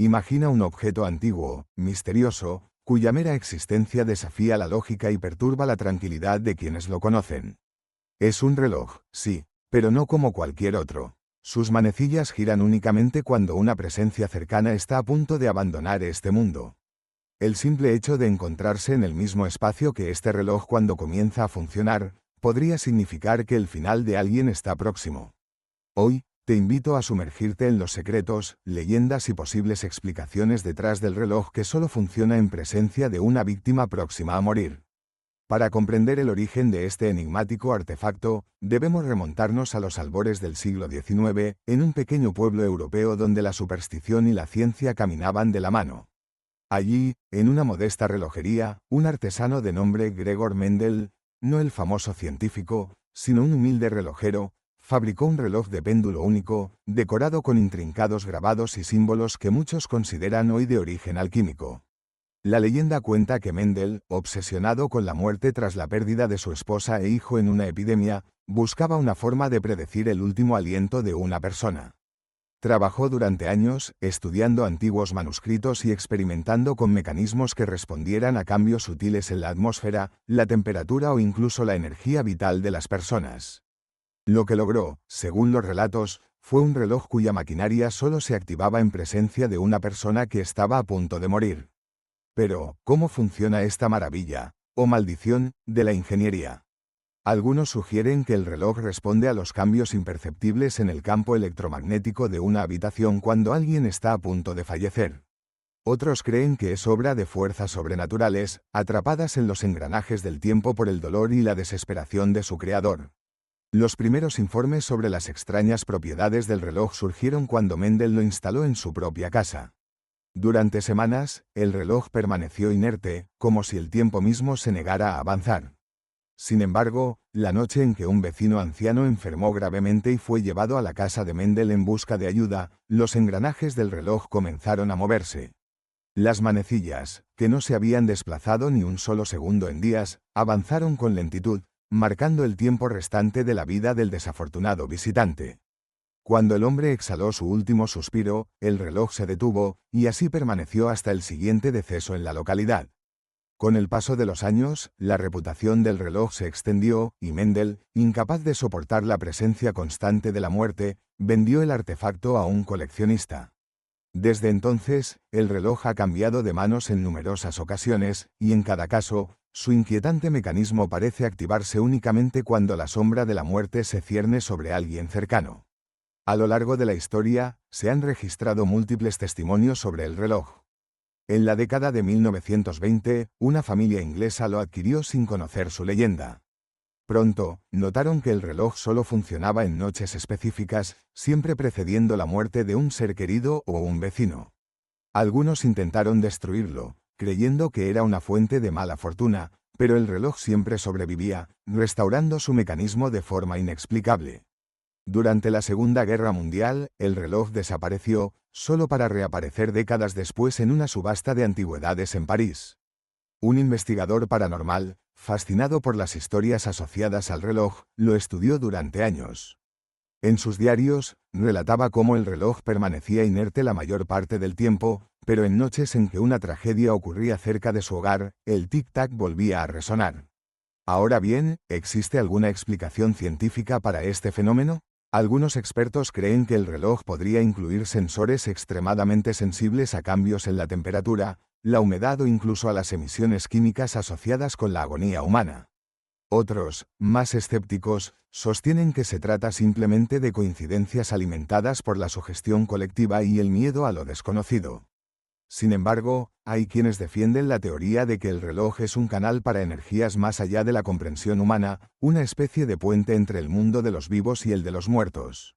Imagina un objeto antiguo, misterioso, cuya mera existencia desafía la lógica y perturba la tranquilidad de quienes lo conocen. Es un reloj, sí, pero no como cualquier otro. Sus manecillas giran únicamente cuando una presencia cercana está a punto de abandonar este mundo. El simple hecho de encontrarse en el mismo espacio que este reloj cuando comienza a funcionar, podría significar que el final de alguien está próximo. Hoy, te invito a sumergirte en los secretos, leyendas y posibles explicaciones detrás del reloj que solo funciona en presencia de una víctima próxima a morir. Para comprender el origen de este enigmático artefacto, debemos remontarnos a los albores del siglo XIX, en un pequeño pueblo europeo donde la superstición y la ciencia caminaban de la mano. Allí, en una modesta relojería, un artesano de nombre Gregor Mendel, no el famoso científico, sino un humilde relojero, fabricó un reloj de péndulo único, decorado con intrincados grabados y símbolos que muchos consideran hoy de origen alquímico. La leyenda cuenta que Mendel, obsesionado con la muerte tras la pérdida de su esposa e hijo en una epidemia, buscaba una forma de predecir el último aliento de una persona. Trabajó durante años, estudiando antiguos manuscritos y experimentando con mecanismos que respondieran a cambios sutiles en la atmósfera, la temperatura o incluso la energía vital de las personas. Lo que logró, según los relatos, fue un reloj cuya maquinaria solo se activaba en presencia de una persona que estaba a punto de morir. Pero, ¿cómo funciona esta maravilla, o maldición, de la ingeniería? Algunos sugieren que el reloj responde a los cambios imperceptibles en el campo electromagnético de una habitación cuando alguien está a punto de fallecer. Otros creen que es obra de fuerzas sobrenaturales, atrapadas en los engranajes del tiempo por el dolor y la desesperación de su creador. Los primeros informes sobre las extrañas propiedades del reloj surgieron cuando Mendel lo instaló en su propia casa. Durante semanas, el reloj permaneció inerte, como si el tiempo mismo se negara a avanzar. Sin embargo, la noche en que un vecino anciano enfermó gravemente y fue llevado a la casa de Mendel en busca de ayuda, los engranajes del reloj comenzaron a moverse. Las manecillas, que no se habían desplazado ni un solo segundo en días, avanzaron con lentitud, marcando el tiempo restante de la vida del desafortunado visitante. Cuando el hombre exhaló su último suspiro, el reloj se detuvo, y así permaneció hasta el siguiente deceso en la localidad. Con el paso de los años, la reputación del reloj se extendió, y Mendel, incapaz de soportar la presencia constante de la muerte, vendió el artefacto a un coleccionista. Desde entonces, el reloj ha cambiado de manos en numerosas ocasiones, y en cada caso, su inquietante mecanismo parece activarse únicamente cuando la sombra de la muerte se cierne sobre alguien cercano. A lo largo de la historia, se han registrado múltiples testimonios sobre el reloj. En la década de 1920, una familia inglesa lo adquirió sin conocer su leyenda. Pronto, notaron que el reloj solo funcionaba en noches específicas, siempre precediendo la muerte de un ser querido o un vecino. Algunos intentaron destruirlo, creyendo que era una fuente de mala fortuna, pero el reloj siempre sobrevivía, restaurando su mecanismo de forma inexplicable. Durante la Segunda Guerra Mundial, el reloj desapareció, solo para reaparecer décadas después en una subasta de antigüedades en París. Un investigador paranormal, fascinado por las historias asociadas al reloj, lo estudió durante años. En sus diarios, relataba cómo el reloj permanecía inerte la mayor parte del tiempo, pero en noches en que una tragedia ocurría cerca de su hogar, el tic-tac volvía a resonar. Ahora bien, ¿existe alguna explicación científica para este fenómeno? Algunos expertos creen que el reloj podría incluir sensores extremadamente sensibles a cambios en la temperatura, la humedad o incluso a las emisiones químicas asociadas con la agonía humana. Otros, más escépticos, sostienen que se trata simplemente de coincidencias alimentadas por la sugestión colectiva y el miedo a lo desconocido. Sin embargo, hay quienes defienden la teoría de que el reloj es un canal para energías más allá de la comprensión humana, una especie de puente entre el mundo de los vivos y el de los muertos.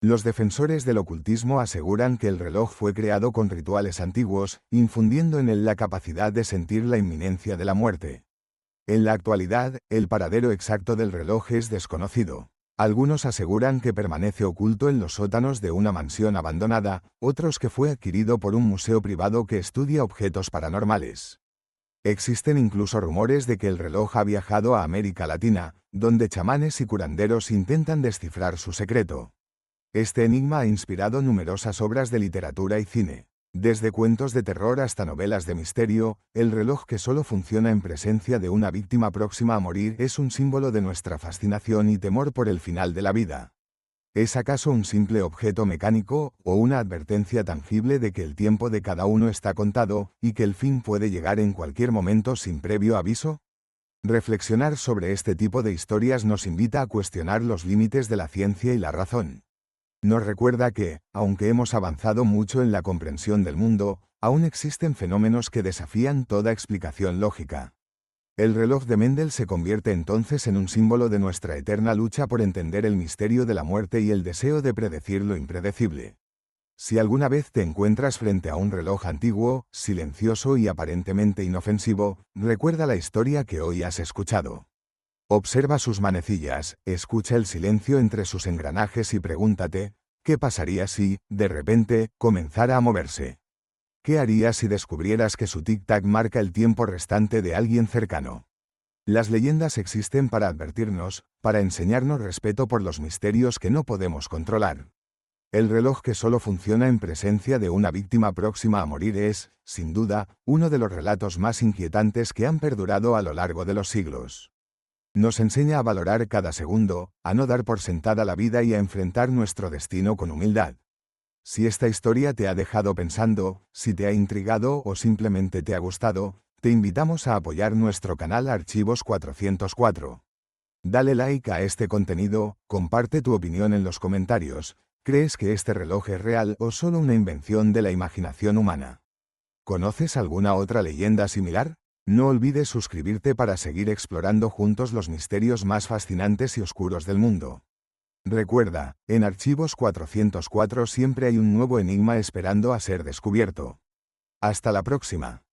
Los defensores del ocultismo aseguran que el reloj fue creado con rituales antiguos, infundiendo en él la capacidad de sentir la inminencia de la muerte. En la actualidad, el paradero exacto del reloj es desconocido. Algunos aseguran que permanece oculto en los sótanos de una mansión abandonada, otros que fue adquirido por un museo privado que estudia objetos paranormales. Existen incluso rumores de que el reloj ha viajado a América Latina, donde chamanes y curanderos intentan descifrar su secreto. Este enigma ha inspirado numerosas obras de literatura y cine. Desde cuentos de terror hasta novelas de misterio, el reloj que solo funciona en presencia de una víctima próxima a morir es un símbolo de nuestra fascinación y temor por el final de la vida. ¿Es acaso un simple objeto mecánico, o una advertencia tangible de que el tiempo de cada uno está contado, y que el fin puede llegar en cualquier momento sin previo aviso? Reflexionar sobre este tipo de historias nos invita a cuestionar los límites de la ciencia y la razón. Nos recuerda que, aunque hemos avanzado mucho en la comprensión del mundo, aún existen fenómenos que desafían toda explicación lógica. El reloj de Mendel se convierte entonces en un símbolo de nuestra eterna lucha por entender el misterio de la muerte y el deseo de predecir lo impredecible. Si alguna vez te encuentras frente a un reloj antiguo, silencioso y aparentemente inofensivo, recuerda la historia que hoy has escuchado. Observa sus manecillas, escucha el silencio entre sus engranajes y pregúntate, ¿qué pasaría si, de repente, comenzara a moverse? ¿Qué harías si descubrieras que su tic-tac marca el tiempo restante de alguien cercano? Las leyendas existen para advertirnos, para enseñarnos respeto por los misterios que no podemos controlar. El reloj que solo funciona en presencia de una víctima próxima a morir es, sin duda, uno de los relatos más inquietantes que han perdurado a lo largo de los siglos. Nos enseña a valorar cada segundo, a no dar por sentada la vida y a enfrentar nuestro destino con humildad. Si esta historia te ha dejado pensando, si te ha intrigado o simplemente te ha gustado, te invitamos a apoyar nuestro canal Archivos 404. Dale like a este contenido, comparte tu opinión en los comentarios. ¿Crees que este reloj es real o solo una invención de la imaginación humana? ¿Conoces alguna otra leyenda similar? No olvides suscribirte para seguir explorando juntos los misterios más fascinantes y oscuros del mundo. Recuerda, en Archivos 404 siempre hay un nuevo enigma esperando a ser descubierto. Hasta la próxima.